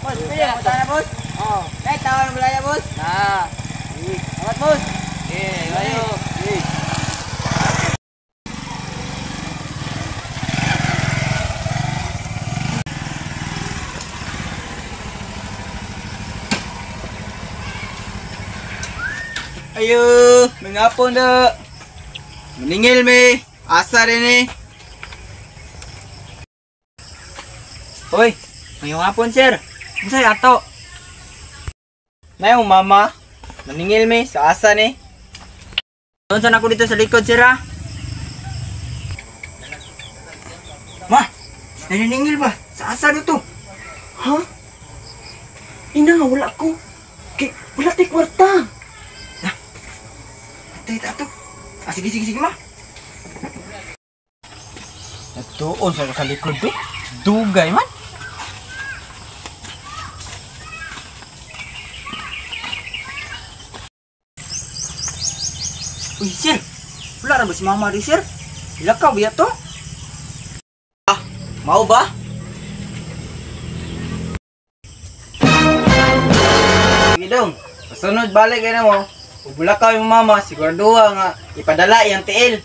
Boss, pwede mo na, boss? Oo. Kahit tawa ng balaya, boss? Na. Salamat, boss. Ayo. Ayo, mengapon dah. Meninggal me, asar ini. Hoy, ngayong hapon sir. Unsay ato? Nayong mama, meninggal me sa asa ni. Nonton ako dito sa likod sir ha. Ma, naniningil ba? Sa asa dito? Ha? Ina, wala ko. Wala tayo kwarta. Tayo. Sige ma. Nagtuon sa sa likod to. Dugay man. Uy, sir. Wala na ba si mama di, sir? Ilakaw biya to? Ah, mau ba? Sige dong. Pasunod balik kayo na mo. Ug bulakaw yung mama, siguraduha nga ipadala iyang tiil.